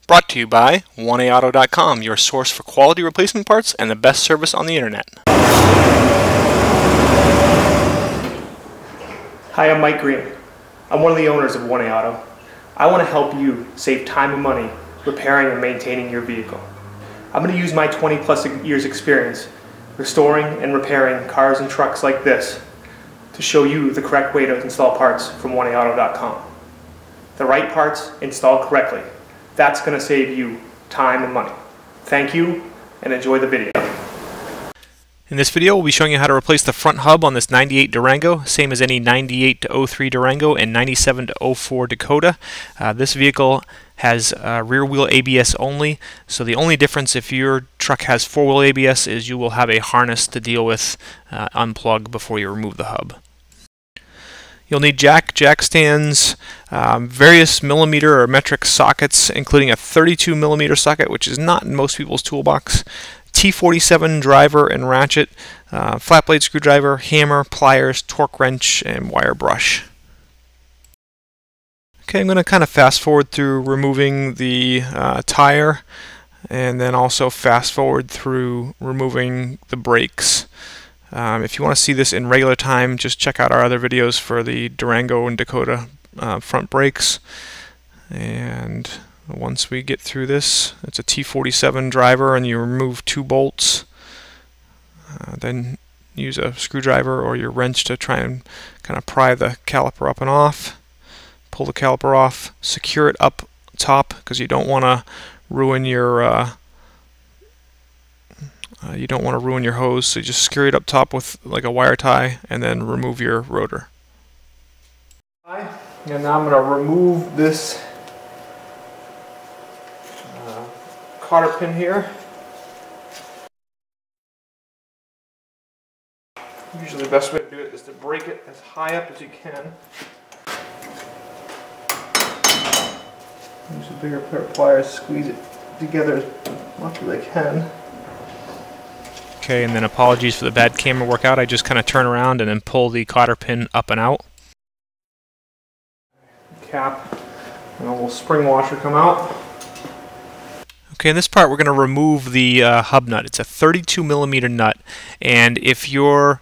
Brought to you by 1AAuto.com, your source for quality replacement parts and the best service on the internet. Hi, I'm Mike Green. I'm one of the owners of 1A Auto. I want to help you save time and money repairing and maintaining your vehicle. I'm going to use my 20+ years experience restoring and repairing cars and trucks like this to show you the correct way to install parts from 1AAuto.com. The right parts installed correctly. That's going to save you time and money. Thank you, and enjoy the video. In this video, we'll be showing you how to replace the front hub on this 98 Durango, same as any 98 to 03 Durango and 97 to 04 Dakota. This vehicle has rear wheel ABS only, so the only difference if your truck has four-wheel ABS is you will have a harness to deal with, unplug before you remove the hub. You'll need jack stands, various millimeter or metric sockets, including a 32 millimeter socket, which is not in most people's toolbox, T47 driver and ratchet, flat blade screwdriver, hammer, pliers, torque wrench, and wire brush. Okay, I'm going to kind of fast forward through removing the tire, and then also fast forward through removing the brakes. If you want to see this in regular time, just check out our other videos for the Durango and Dakota front brakes. And once we get through this, it's a T47 driver, and you remove 2 bolts. Then use a screwdriver or your wrench to try and kind of pry the caliper up and off. Pull the caliper off, secure it up top because you don't want to ruin your hose, so you just secure it up top with like a wire tie and then remove your rotor. And now I'm going to remove this cotter pin here. Usually the best way to do it is to break it as high up as you can. Use a bigger pair of pliers, squeeze it together as much as I can. Okay, and then apologies for the bad camera workout. I just kind of turn around and then pull the cotter pin up and out. Cap, and a little spring washer come out. Okay, in this part we're going to remove the hub nut. It's a 32 millimeter nut, and if you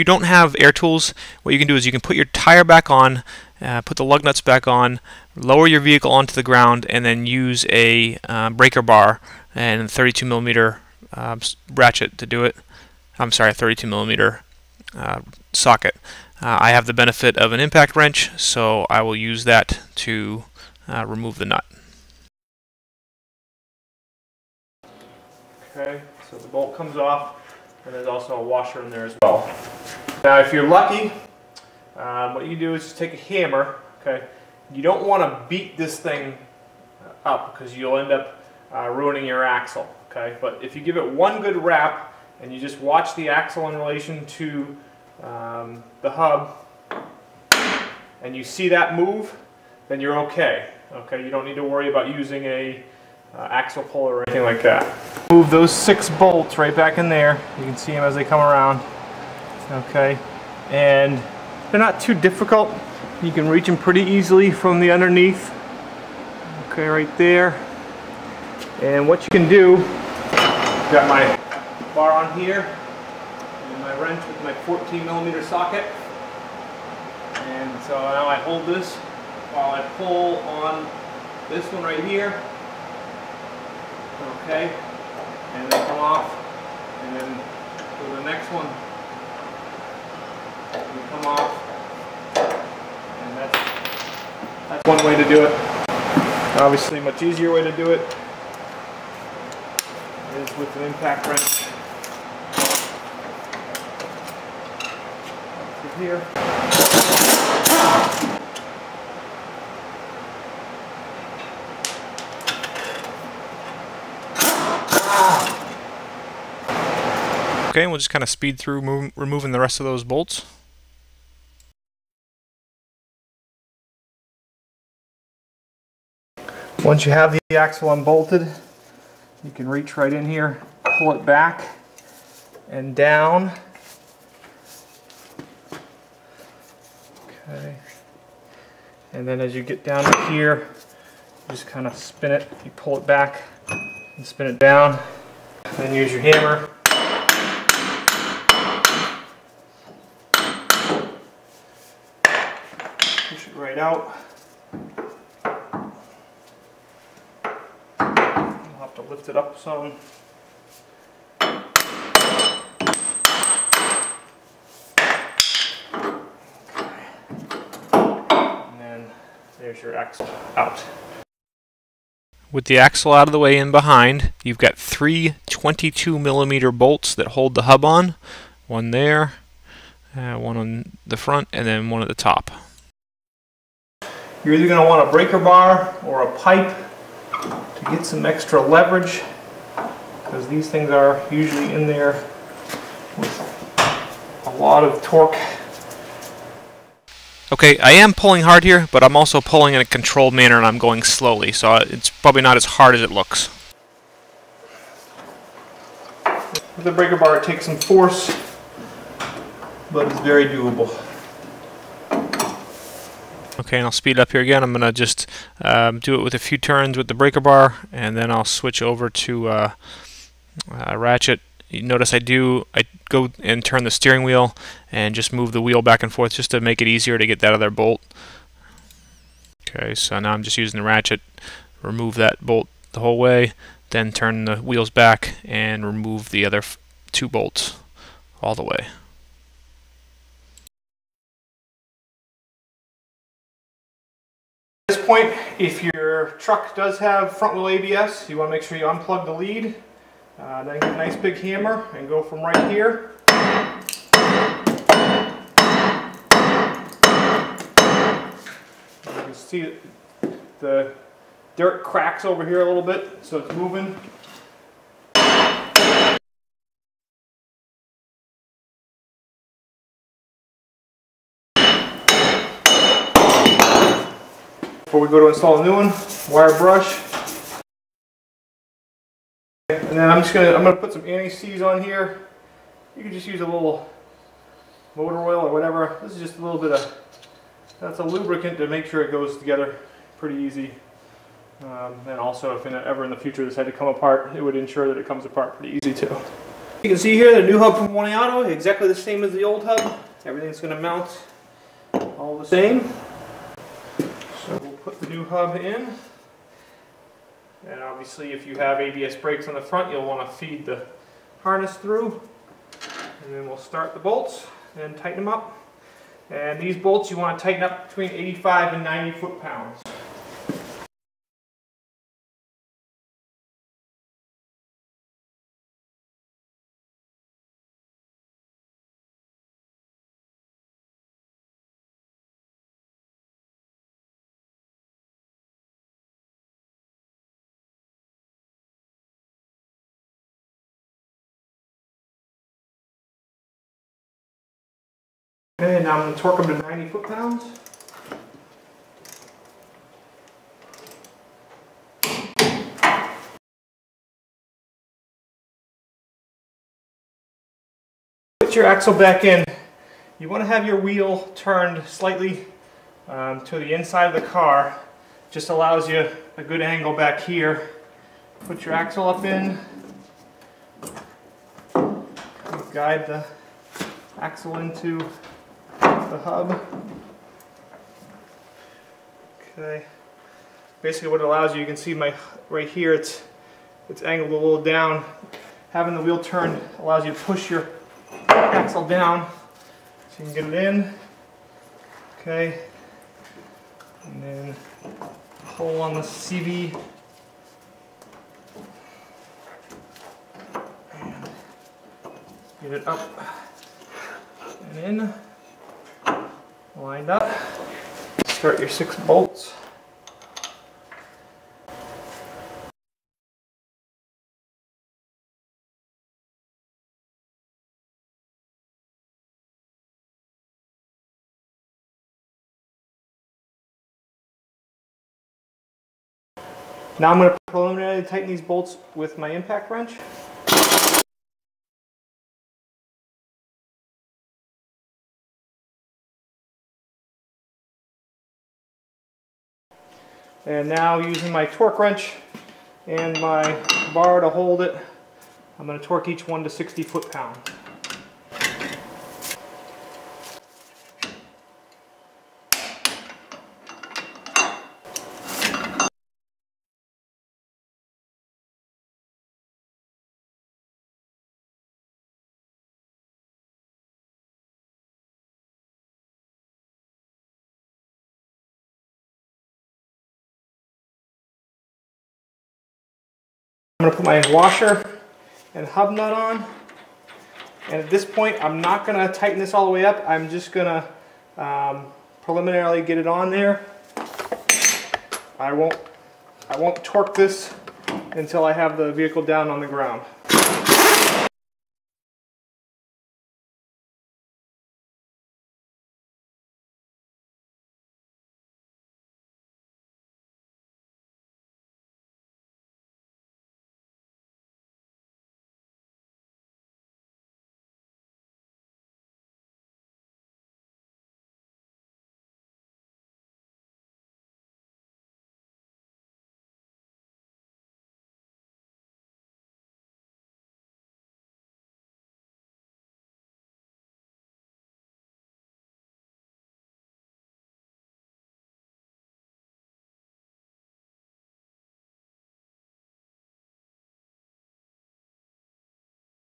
don't have air tools, what you can do is you can put your tire back on, put the lug nuts back on, lower your vehicle onto the ground, and then use a breaker bar and a 32 millimeter ratchet to do it. I'm sorry, a 32 millimeter socket. I have the benefit of an impact wrench, so I will use that to remove the nut. Okay, so the bolt comes off, and there's also a washer in there as well. Now, if you're lucky, what you do is just take a hammer. Okay, you don't want to beat this thing up because you'll end up ruining your axle. Okay, but if you give it one good wrap and you just watch the axle in relation to the hub, and you see that move, then you're okay. Okay, you don't need to worry about using a axle puller or anything like that. Move those 6 bolts right back in there. You can see them as they come around. Okay, and they're not too difficult. You can reach them pretty easily from the underneath. Okay, right there. And what you can do, got my bar on here and my wrench with my 14 millimeter socket. And so now I hold this while I pull on this one right here. Okay, and then come off, and then go to the next one, and come off, and that's one way to do it. Obviously, a much easier way to do it is with an impact wrench. That's here. Okay, we'll just kind of speed through removing the rest of those bolts. Once you have the axle unbolted, you can reach right in here, pull it back and down. Okay. And then as you get down to here, Just kind of spin it, you pull it back and spin it down, then use your hammer. Push it right out. I'll have to lift it up some. And then there's your axle out. With the axle out of the way and behind, you've got three 22mm bolts that hold the hub on. One there, one on the front, and then one at the top. You're either going to want a breaker bar or a pipe to get some extra leverage, because these things are usually in there with a lot of torque. Okay, I am pulling hard here, but I'm also pulling in a controlled manner and I'm going slowly, so it's probably not as hard as it looks. With the breaker bar, it takes some force, but it's very doable. Okay, and I'll speed up here again. I'm going to just do it with a few turns with the breaker bar, and then I'll switch over to Ratchet. You notice I go and turn the steering wheel and just move the wheel back and forth just to make it easier to get that other bolt. Okay, so now I'm just using the Ratchet, remove that bolt the whole way, then turn the wheels back and remove the other two bolts all the way. At this point, if your truck does have front wheel ABS, you want to make sure you unplug the lead. Then get a nice big hammer and go from right here. You can see the dirt cracks over here a little bit, so it's moving. Before we go to install a new one, wire brush. And then I'm gonna put some anti-seize on here. You can just use a little motor oil or whatever. This is just a little bit of, that's a lubricant to make sure it goes together pretty easy. And also, if ever in the future this had to come apart, it would ensure that it comes apart pretty easy too. You can see here the new hub from One Auto, exactly the same as the old hub. Everything's going to mount all the same. So we'll put the new hub in. And obviously, if you have ABS brakes on the front, you'll want to feed the harness through. And then we'll start the bolts and tighten them up. And these bolts you want to tighten up between 85 and 90 foot-pounds. Okay, now I'm going to torque them to 90 foot-pounds. Put your axle back in. You want to have your wheel turned slightly to the inside of the car. Just allows you a good angle back here. Put your axle up in. Guide the axle into the hub. Okay. Basically what it allows you, you can see right here it's angled a little down. Having the wheel turned allows you to push your axle down so you can get it in. Okay. And then pull on the CV. And get it up and in. Lined up. Start your 6 bolts. Now I'm going to preliminarily tighten these bolts with my impact wrench. And now using my torque wrench and my bar to hold it, I'm going to torque each one to 60 foot-pounds. I'm going to put my washer and hub nut on, and at this point I'm not going to tighten this all the way up. I'm just going to preliminarily get it on there. I won't torque this until I have the vehicle down on the ground.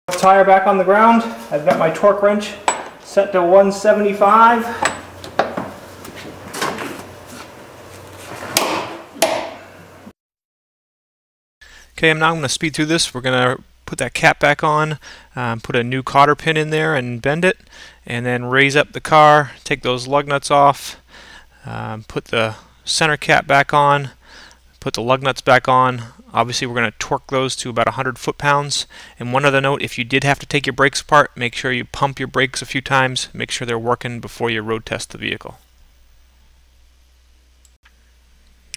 Tire back on the ground. I've got my torque wrench set to 175. Okay, now I'm going to speed through this. We're going to put that cap back on, put a new cotter pin in there and bend it, and then raise up the car, take those lug nuts off, put the center cap back on, put the lug nuts back on. Obviously we're going to torque those to about 100 foot-pounds. And one other note, if you did have to take your brakes apart, make sure you pump your brakes a few times, make sure they're working before you road test the vehicle.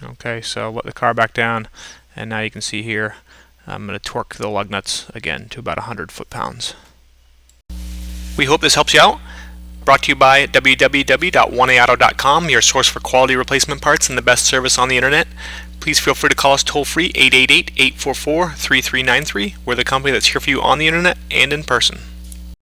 Okay, so let the car back down, and now you can see here I'm going to torque the lug nuts again to about 100 foot-pounds. We hope this helps you out. Brought to you by www.oneaauto.com, your source for quality replacement parts and the best service on the internet. Please feel free to call us toll-free 888-844-3393. We're the company that's here for you on the internet and in person.